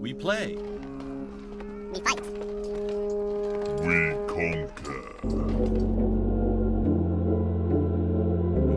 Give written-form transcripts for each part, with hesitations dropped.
We play. We fight. We conquer.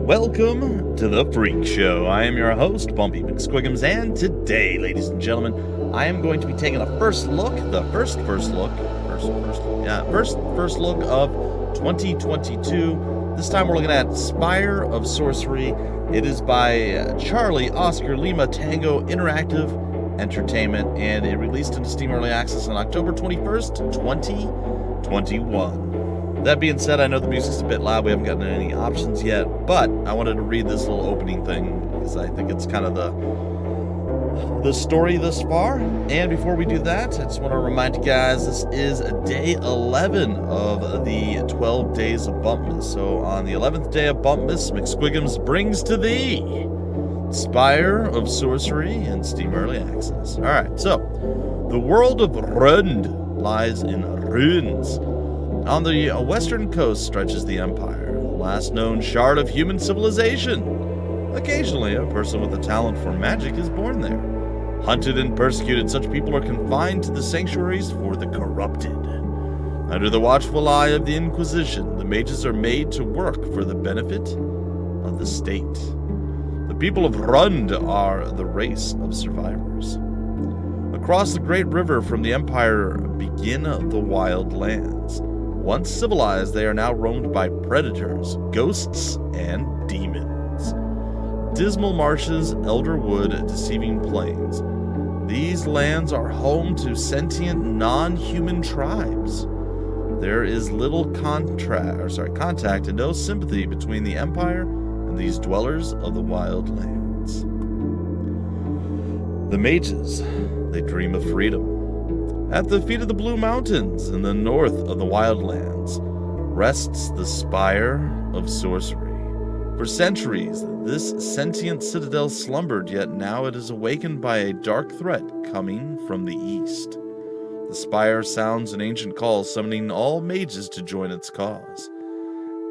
Welcome to the Freak Show. I am your host, Bumpy McSquiggums, and today, ladies and gentlemen, I am going to be taking a first look of 2022. This time we're looking at Spire of Sorcery. It is by Charlie Oscar Lima Tango Interactive Entertainment, and it released into Steam Early Access on October 21st, 2021. That being said, I know the music's a bit loud. We haven't gotten any options yet, but I wanted to read this little opening thing because I think it's kind of the story thus far. And before we do that, I just want to remind you guys, this is day 11 of the 12 Days of Bumpmas. So on the 11th day of Bumpmas, McSquiggums brings to thee Spire of Sorcery in Steam Early Access. Alright, so the world of Rund lies in ruins. On the western coast stretches the Empire, the last known shard of human civilization. Occasionally, a person with a talent for magic is born there. Hunted and persecuted, such people are confined to the sanctuaries for the corrupted. Under the watchful eye of the Inquisition, the mages are made to work for the benefit of the state. The people of Rund are the race of survivors. Across the great river from the Empire begin the wild lands. Once civilized, they are now roamed by predators, ghosts, and demons. Dismal marshes, elder wood, deceiving plains. These lands are home to sentient, non-human tribes. There is little contact and no sympathy between the Empire and these dwellers of the wild lands. The mages, they dream of freedom. At the feet of the Blue Mountains, in the north of the Wildlands, rests the Spire of Sorcery. For centuries, this sentient citadel slumbered, yet now it is awakened by a dark threat coming from the east. The spire sounds an ancient call, summoning all mages to join its cause.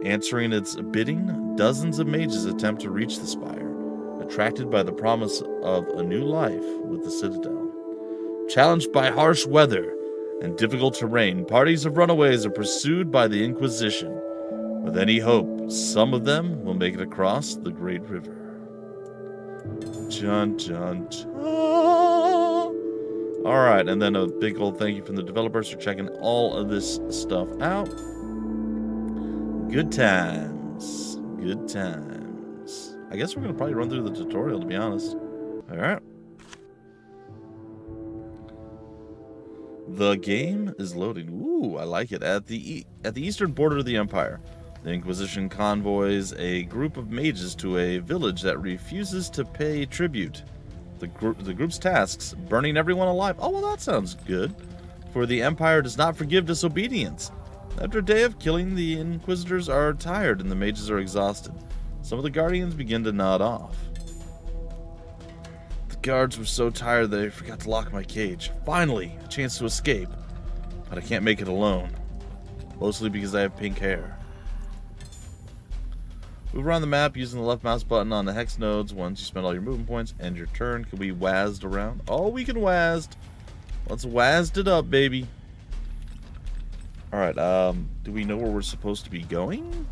Answering its bidding, dozens of mages attempt to reach the spire, attracted by the promise of a new life with the citadel. Challenged by harsh weather and difficult terrain, parties of runaways are pursued by the Inquisition. With any hope, some of them will make it across the great river. Dun, dun, dun. Alright, and then a big old thank you from the developers for checking all of this stuff out. Good times. Good times. I guess we're going to probably run through the tutorial, to be honest. Alright. The game is loading. Ooh, I like it. At the eastern border of the Empire, the Inquisition convoys a group of mages to a village that refuses to pay tribute. The group's tasks: burning everyone alive. Oh, well, that sounds good. For the Empire does not forgive disobedience. After a day of killing, the Inquisitors are tired and the mages are exhausted. Some of the Guardians begin to nod off. The guards were so tired they forgot to lock my cage. Finally, a chance to escape. But I can't make it alone. Mostly because I have pink hair. Move around the map using the left mouse button on the hex nodes. Once you spend all your movement points, end your turn. Can we WASD around? Oh, we can WASD. Let's WASD it up, baby. Alright, do we know where we're supposed to be going?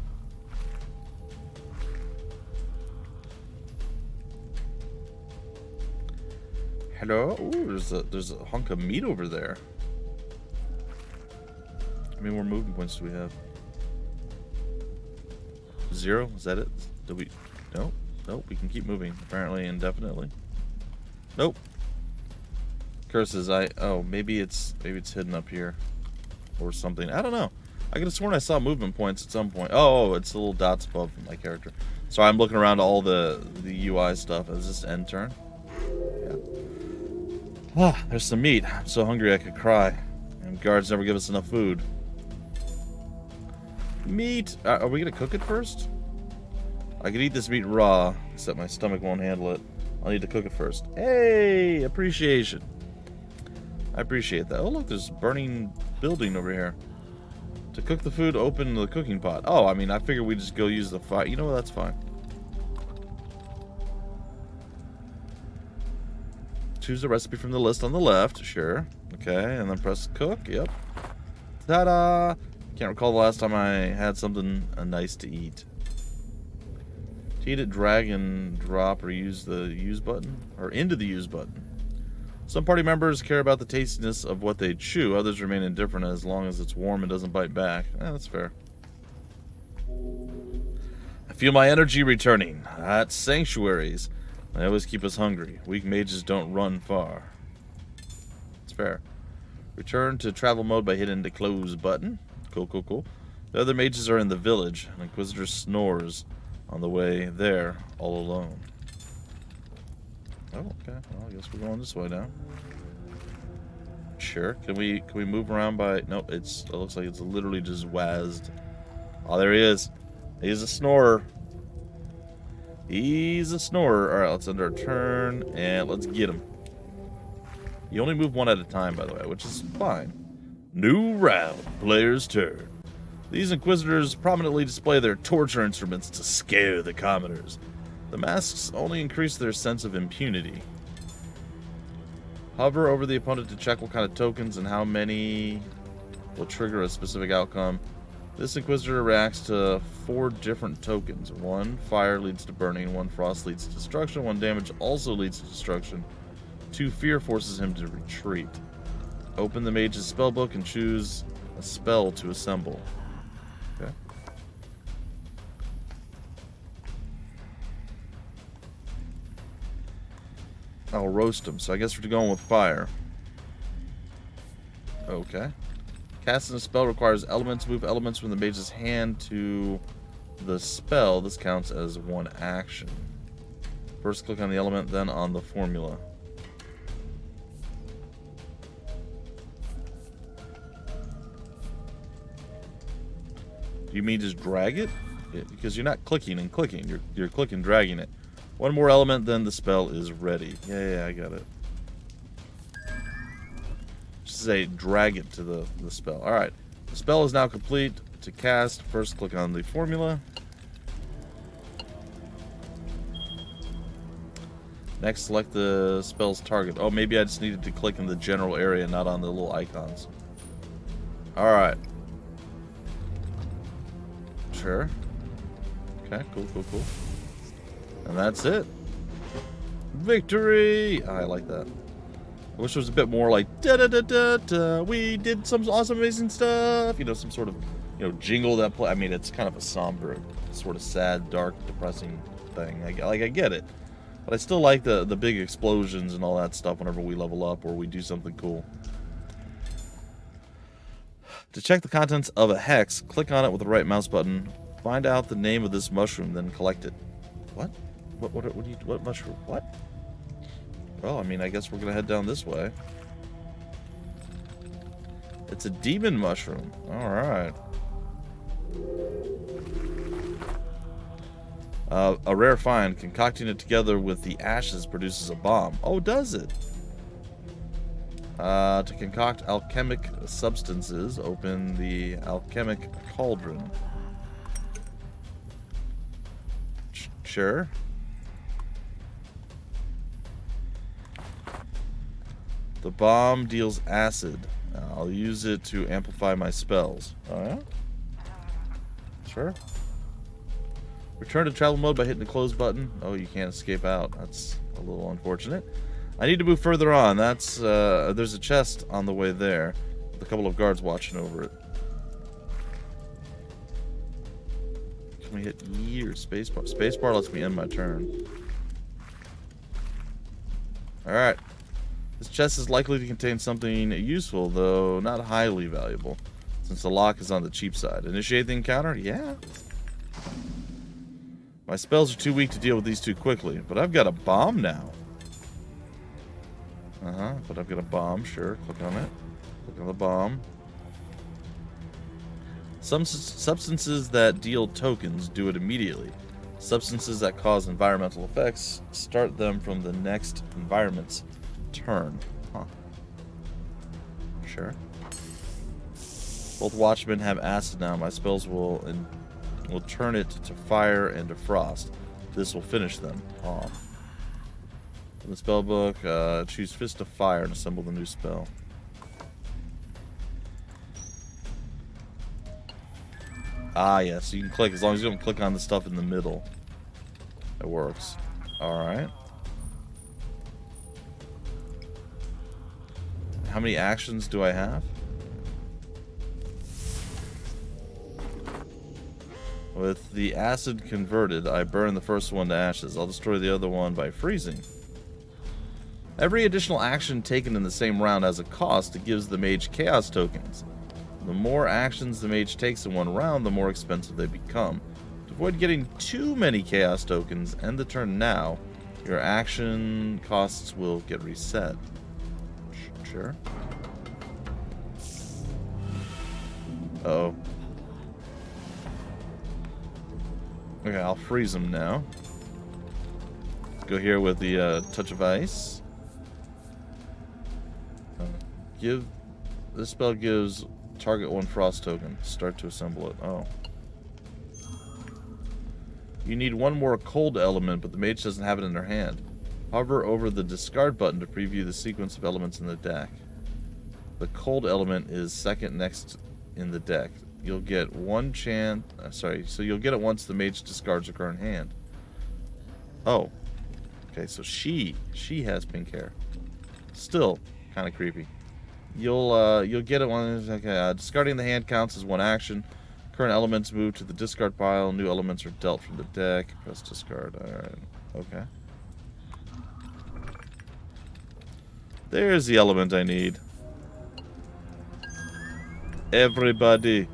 Hello? Ooh, there's a hunk of meat over there. How many more movement points do we have? 0? Is that it? Do we? Nope. Nope. We can keep moving. Apparently indefinitely. Nope. Curses. Oh, maybe it's hidden up here, or something. I don't know. I could have sworn I saw movement points at some point. Oh, it's the little dots above my character. Sorry, I'm looking around all the UI stuff. Is this end turn? Yeah. Ah, there's some meat. I'm so hungry I could cry. And guards never give us enough food. Meat! Are we gonna cook it first? I could eat this meat raw, except my stomach won't handle it. I'll need to cook it first. Hey! Appreciation. I appreciate that. Oh, look, there's a burning building over here. To cook the food, open the cooking pot. Oh, I mean, I figured we'd just go use the fire. You know what? That's fine. choose a recipe from the list on the left. Sure. Okay, and then press cook. Yep. Ta-da! Can't recall the last time I had something nice to eat. To eat it, drag and drop or use the use button. Or into the use button. Some party members care about the tastiness of what they chew. Others remain indifferent as long as it's warm and doesn't bite back. That's fair. I feel my energy returning. That's sanctuaries. They always keep us hungry. Weak mages don't run far. It's fair. Return to travel mode by hitting the close button. Cool, cool, cool. The other mages are in the village. An Inquisitor snores on the way there, all alone. Oh, okay. Well, I guess we're going this way now. Sure. Can we move around by... Nope, it looks like it's literally just wazzed. Oh, there he is. He's a snorer. He's a snorer. Alright, let's end our turn, and let's get him. You only move one at a time, by the way, which is fine. New round. Player's turn. These Inquisitors prominently display their torture instruments to scare the commoners. The masks only increase their sense of impunity. Hover over the opponent to check what kind of tokens and how many will trigger a specific outcome. This Inquisitor reacts to 4 different tokens. 1 fire leads to burning, 1 frost leads to destruction, 1 damage also leads to destruction, 2 fear forces him to retreat. Open the mage's spellbook and choose a spell to assemble. Okay. I'll roast him, so I guess we're going with fire. Okay. Casting a spell requires elements. Move elements from the mage's hand to the spell. This counts as 1 action. First click on the element, then on the formula. Do you mean just drag it? Yeah, because you're not clicking and clicking. You're clicking, dragging it. 1 more element, then the spell is ready. Yeah, I got it. Just say drag it to the spell. Alright. The spell is now complete. To cast, first click on the formula. Next, select the spell's target. Oh, maybe I just needed to click in the general area, not on the little icons. Alright. Sure. Okay, cool. And that's it. Victory! I like that. I wish it was a bit more like da-da-da-da-da, we did some awesome, amazing stuff. You know, some sort of, jingle that play. I mean, it's kind of a somber, sort of sad, dark, depressing thing. I get it. But I still like the big explosions and all that stuff whenever we level up or we do something cool. To check the contents of a hex, click on it with the right mouse button. Find out the name of this mushroom, then collect it. What? What mushroom? What? Well, I mean, I guess we're gonna head down this way. It's a demon mushroom. Alright. A rare find. Concocting it together with the ashes produces a bomb. Oh, does it? To concoct alchemic substances, open the alchemic cauldron. Sure. The bomb deals acid. I'll use it to amplify my spells. Oh, yeah? Sure. Return to travel mode by hitting the close button. Oh, you can't escape out. That's a little unfortunate. I need to move further on. That's, there's a chest on the way there, with a couple of guards watching over it. Can we hit E or spacebar? Spacebar lets me end my turn. Alright. This chest is likely to contain something useful, though not highly valuable, since the lock is on the cheap side. Initiate the encounter? Yeah. My spells are too weak to deal with these too quickly, but I've got a bomb now. But I've got a bomb, sure. Click on it. Click on the bomb. Some substances that deal tokens do it immediately. Substances that cause environmental effects start them from the next environment's turn. Sure. Both watchmen have acid now. My spells will turn it to fire and to frost. This will finish them off. In the spell book, choose Fist of Fire and assemble the new spell. Ah, yes, you can click as long as you don't click on the stuff in the middle. It works. Alright. How many actions do I have? With the acid converted, I burn the first one to ashes. I'll destroy the other one by freezing. Every additional action taken in the same round has a cost. It gives the mage chaos tokens. The more actions the mage takes in one round, the more expensive they become. To avoid getting too many chaos tokens, end the turn now. Your action costs will get reset. Sure. Uh-oh. Okay, I'll freeze them now. Let's go here with the touch of ice. This spell gives target one frost token. Start to assemble it. Oh. You need one more cold element, but the mage doesn't have it in her hand. Hover over the discard button to preview the sequence of elements in the deck. The cold element is second next in the deck. You'll get one chance. So you'll get it once the mage discards her current hand. Oh. Okay, so she has pink hair. Still kind of creepy. You'll get it once. Okay, discarding the hand counts as one action. Current elements move to the discard pile. New elements are dealt from the deck. Press discard. Alright. Okay. There's the element I need. Everybody,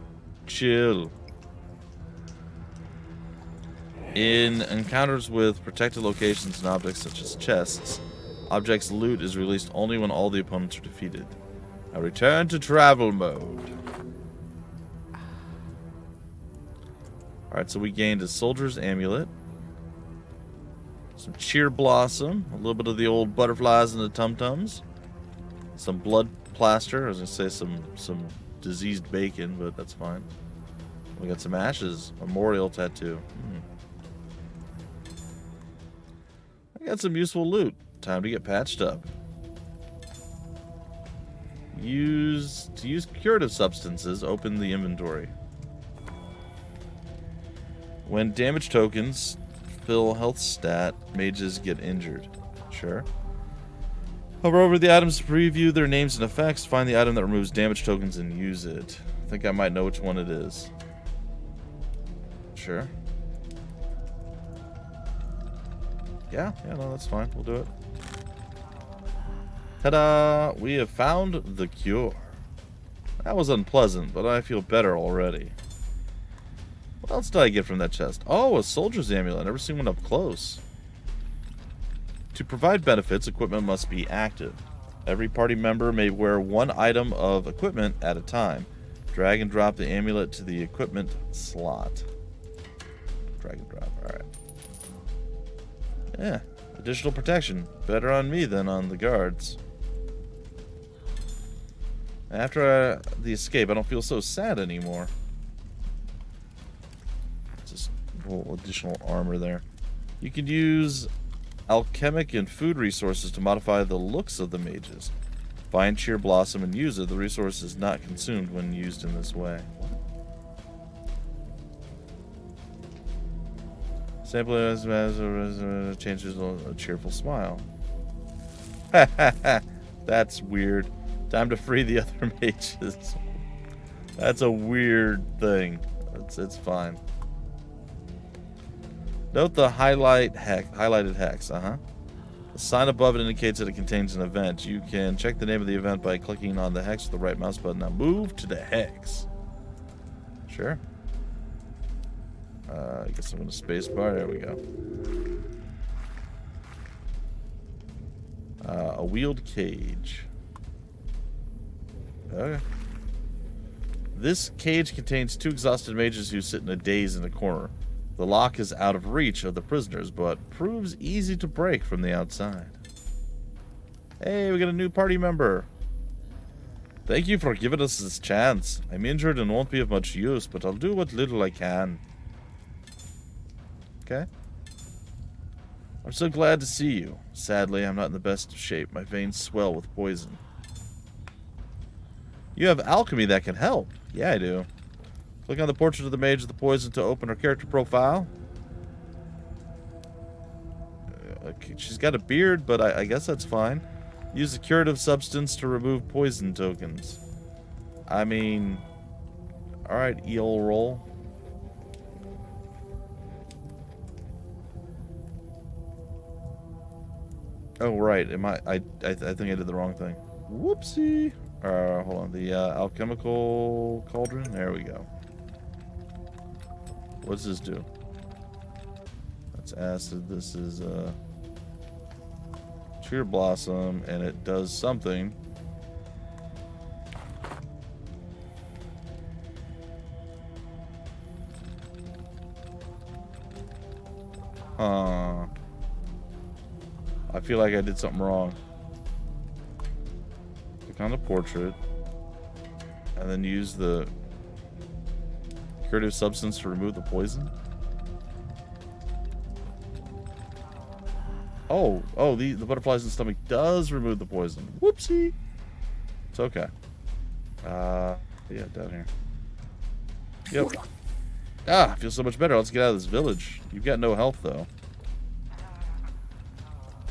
chill. In encounters with protected locations and objects such as chests, objects' loot is released only when all the opponents are defeated. Now return to travel mode. Alright, so we gained a soldier's amulet. Some cheer blossom. A little bit of the old butterflies and the tum-tums. Some blood plaster. I was going to say some diseased bacon, but that's fine. We got some ashes. Memorial tattoo. I got some useful loot. Time to get patched up. To use curative substances, open the inventory. When damage tokens fill health stat, mages get injured. Sure. Hover over the items to preview their names and effects. Find the item that removes damage tokens and use it. I think I might know which one it is. Sure. Yeah, no, that's fine. We'll do it. Ta-da! We have found the cure. That was unpleasant, but I feel better already. What else did I get from that chest? Oh, a soldier's amulet. I've never seen one up close. To provide benefits, equipment must be active. Every party member may wear one item of equipment at a time. Drag and drop the amulet to the equipment slot. Drag and drop. Alright. Yeah. Additional protection. Better on me than on the guards. After the escape, I don't feel so sad anymore. Just a little additional armor there. You can use alchemic and food resources to modify the looks of the mages. Find Cheer Blossom and use it. The resource is not consumed when used in this way. Sample as changes a cheerful smile. That's weird. Time to free the other mages. That's a weird thing. It's fine. Note the highlighted hex. The sign above it indicates that it contains an event. You can check the name of the event by clicking on the hex with the right mouse button. Now move to the hex. Sure. I guess I'm going to space bar. There we go. A wheeled cage. Okay. This cage contains two exhausted mages who sit in a daze in a corner. The lock is out of reach of the prisoners, but proves easy to break from the outside. Hey, we got a new party member. Thank you for giving us this chance. I'm injured and won't be of much use, but I'll do what little I can. Okay. I'm so glad to see you. Sadly, I'm not in the best of shape. My veins swell with poison. You have alchemy that can help. Yeah, I do. Click on the portrait of the mage of the poison to open her character profile. Okay, she's got a beard, but I guess that's fine. Use the curative substance to remove poison tokens. I mean, alright, eel roll. Oh, right. I think I did the wrong thing. Whoopsie. Hold on. The alchemical cauldron. There we go. What's this do? That's acid. This is Cheer Blossom, and it does something. I feel like I did something wrong. Click on the portrait, and then use the curative substance to remove the poison. Oh, the butterflies in the stomach does remove the poison. Whoopsie. It's okay. Yeah, down here. Yep. Ah, I feel so much better. Let's get out of this village. You've got no health, though.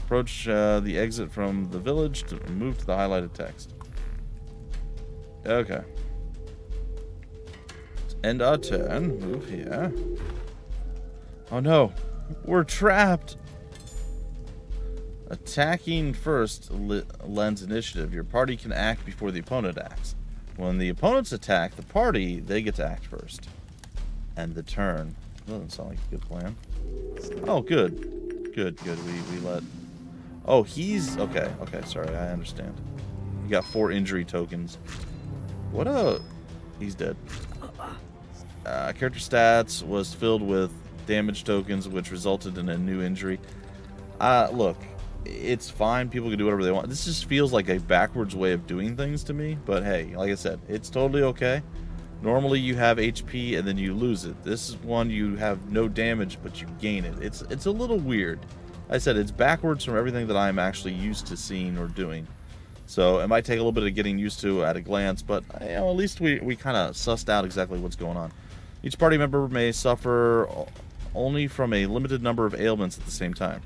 Approach the exit from the village to move to the highlighted text. Okay. Let's end our turn. Move here. Oh no. We're trapped. Attacking first lends initiative. Your party can act before the opponent acts. When the opponents attack the party, they get to act first. End the turn. Doesn't sound like a good plan. Oh, good. Good. We let... Oh, he's... Okay, sorry, I understand. You got 4 injury tokens. What a... He's dead. Character stats was filled with damage tokens, which resulted in a new injury. Look, it's fine. People can do whatever they want. This just feels like a backwards way of doing things to me. But hey, like I said, it's totally okay. Normally you have HP and then you lose it. This is one you have no damage, but you gain it. It's a little weird. I said it's backwards from everything that I'm actually used to seeing or doing. So it might take a little bit of getting used to at a glance, but you know, at least we kind of sussed out exactly what's going on. Each party member may suffer only from a limited number of ailments at the same time.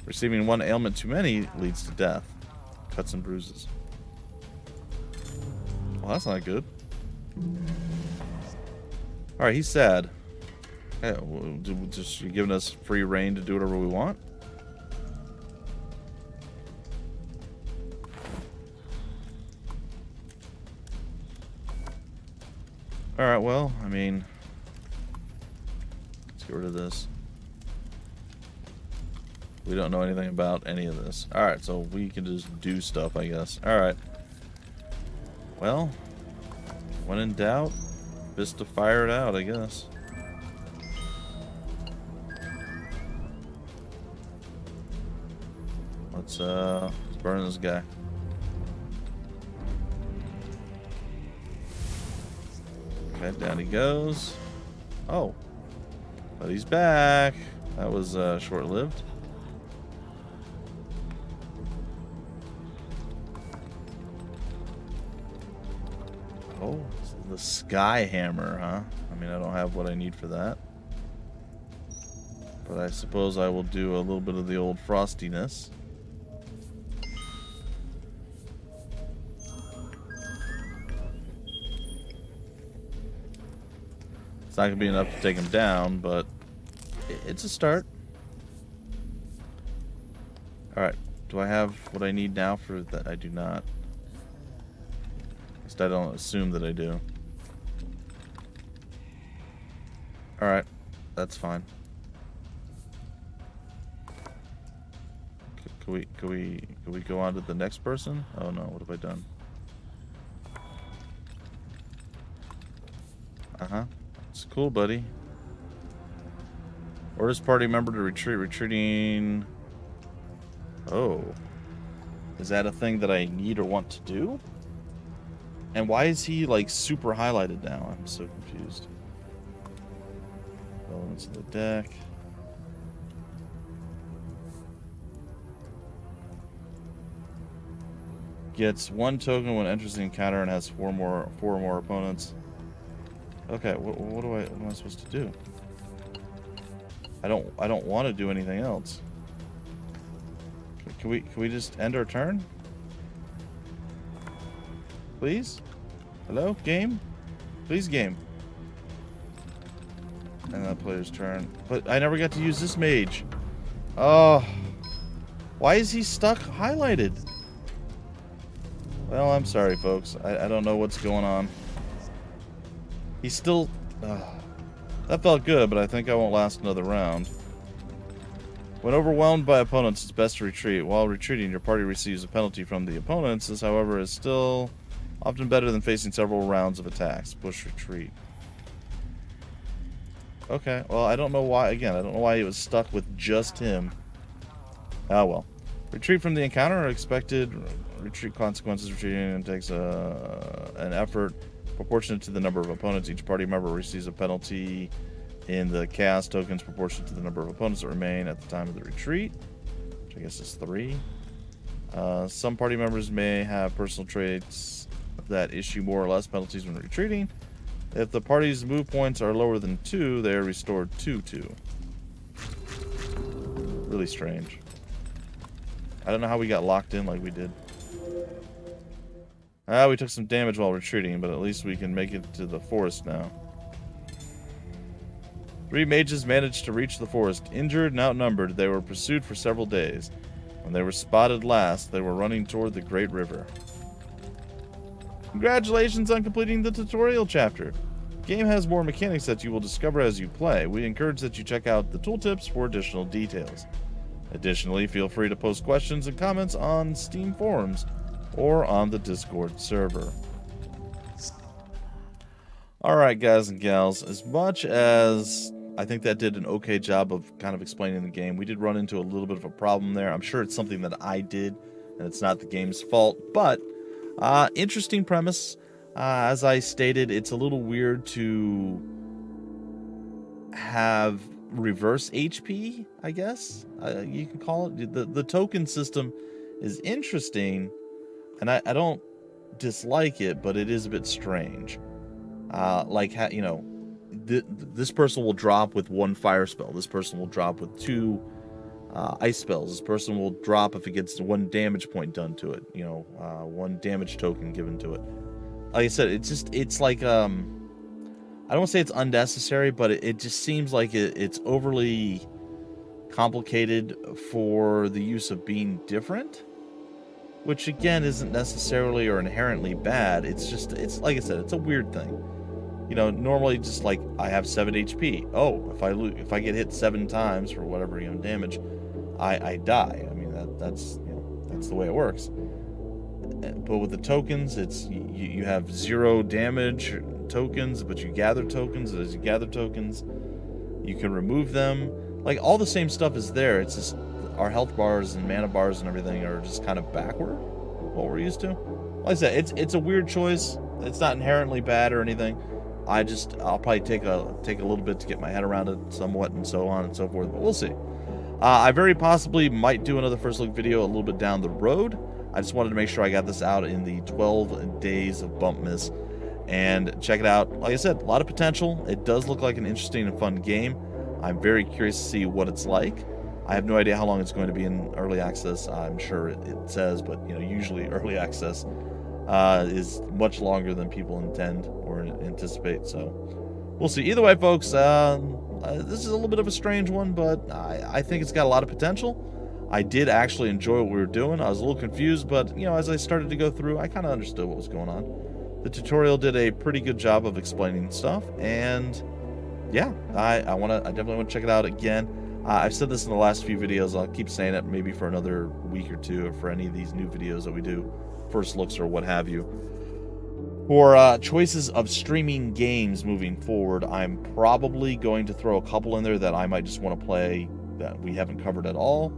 Receiving one ailment too many leads to death. Cuts and bruises. Well, that's not good. Alright, he's sad. Hey, just you're giving us free reign to do whatever we want? Alright, well, I mean... Let's get rid of this. We don't know anything about any of this. Alright, so we can just do stuff, I guess. Alright. Well, when in doubt, just to fire it out, I guess. Let's burn this guy. Okay, down he goes. Oh. But he's back. That was short-lived. Oh, the sky hammer, huh? I mean, I don't have what I need for that. But I suppose I will do a little bit of the old frostiness. It's not going to be enough to take him down, but it's a start. Alright, do I have what I need now for that? I do not. At least I don't assume that I do. Alright, that's fine. Can we go on to the next person? Oh no, what have I done? Uh-huh. It's cool, buddy. Orders party member to retreat. Retreating. Oh. Is that a thing that I need or want to do? And why is he, like, super highlighted now? I'm so confused. Elements of the deck. Gets 1 token when enters the encounter and has 4 more opponents. Okay, what am I supposed to do? I don't want to do anything else. Can we just end our turn? Please? Hello, game? Please, game. And that player's turn. But I never got to use this mage. Oh. Why is he stuck highlighted? Well, I'm sorry, folks. I don't know what's going on. He's still... that felt good, but I think I won't last another round. When overwhelmed by opponents, it's best to retreat. While retreating, your party receives a penalty from the opponents. This, however, is still often better than facing several rounds of attacks. Push retreat. Okay, well, I don't know why, again, I don't know why he was stuck with just him. Ah, well. Retreat from the encounter are expected. Retreat consequences. Retreating takes an effort proportionate to the number of opponents. Each party member receives a penalty in the chaos tokens proportionate to the number of opponents that remain at the time of the retreat, which I guess is 3. Some party members may have personal traits that issue more or less penalties when retreating. If the party's move points are lower than 2, they are restored 2/2. Really strange. I don't know how we got locked in like we did. We took some damage while retreating, but at least we can make it to the forest now. 3 mages managed to reach the forest. Injured and outnumbered, they were pursued for several days. When they were spotted last, they were running toward the Great River. Congratulations on completing the tutorial chapter. The game has more mechanics that you will discover as you play. We encourage that you check out the tooltips for additional details. Additionally, feel free to post questions and comments on Steam forums or on the Discord server. Alright, guys and gals, as much as I think that did an okay job of kind of explaining the game, we did run into a little bit of a problem there. I'm sure it's something that I did, and it's not the game's fault, but interesting premise. As I stated, it's a little weird to have reverse HP, I guess you can call it. The token system is interesting, and I don't dislike it, but it is a bit strange. This person will drop with 1 fire spell. This person will drop with 2 ice spells. This person will drop if it gets 1 damage point done to it. 1 damage token given to it. Like I said, it's like I don't want to say it's unnecessary, but it just seems like it's overly complicated for the use of being different, which again isn't necessarily or inherently bad. It's like I said, it's a weird thing. Normally just like I have 7 HP. Oh, if I get hit 7 times for whatever damage, I die. I mean that's the way it works. But with the tokens, it's you have 0 damage tokens, but you gather tokens. As you gather tokens, you can remove them. Like all the same stuff is there. It's just our health bars and mana bars and everything are just kind of backward what we're used to. Like I said, it's a weird choice. It's not inherently bad or anything. I'll probably take a little bit to get my head around it somewhat and so on and so forth, but we'll see. I very possibly might do another first look video a little bit down the road. I just wanted to make sure I got this out in the 12 Days of Bumpmas, and check it out. Like I said, a lot of potential. It does look like an interesting and fun game. I'm very curious to see what it's like. I have no idea how long it's going to be in early access. I'm sure it says, but usually early access is much longer than people intend or anticipate, so we'll see. Either way, folks, this is a little bit of a strange one, but I think it's got a lot of potential. I did actually enjoy what we were doing. I was a little confused, but as I started to go through, I kind of understood what was going on. The tutorial did a pretty good job of explaining stuff, and yeah, I definitely want to check it out again. I've said this in the last few videos. I'll keep saying it maybe for another week or two, or for any of these new videos that we do, first looks or what have you. For choices of streaming games moving forward, I'm probably going to throw a couple in there that I might just want to play that we haven't covered at all.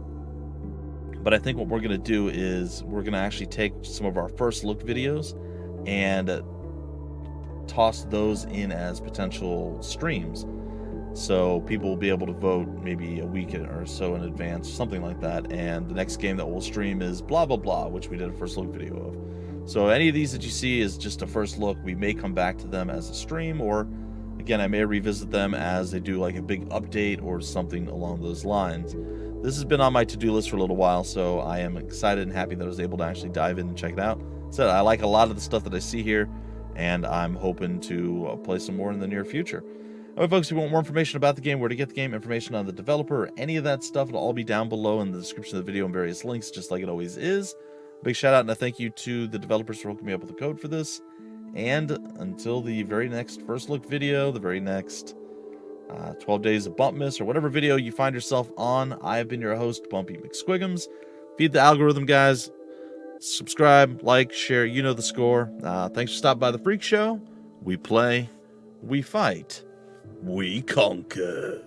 But I think what we're going to do is we're going to actually take some of our first look videos and toss those in as potential streams. So people will be able to vote maybe a week or so in advance, something like that. And the next game that we'll stream is blah, blah, blah, which we did a first look video of. So any of these that you see is just a first look. We may come back to them as a stream, or again, I may revisit them as they do like a big update or something along those lines. This has been on my to-do list for a little while, so I am excited and happy that I was able to actually dive in and check it out. So I like a lot of the stuff that I see here, and I'm hoping to play some more in the near future. Alright, folks, if you want more information about the game, where to get the game, information on the developer, or any of that stuff, it'll all be down below in the description of the video and various links, just like it always is. Big shout out and a thank you to the developers for hooking me up with the code for this. And until the very next first look video, the very next 12 Days of Bumpmas, or whatever video you find yourself on, I have been your host, Bumpy McSquigums. Feed the algorithm, guys. Subscribe, like, share, you know the score. Thanks for stopping by the Freak Show. We play, we fight, we conquer.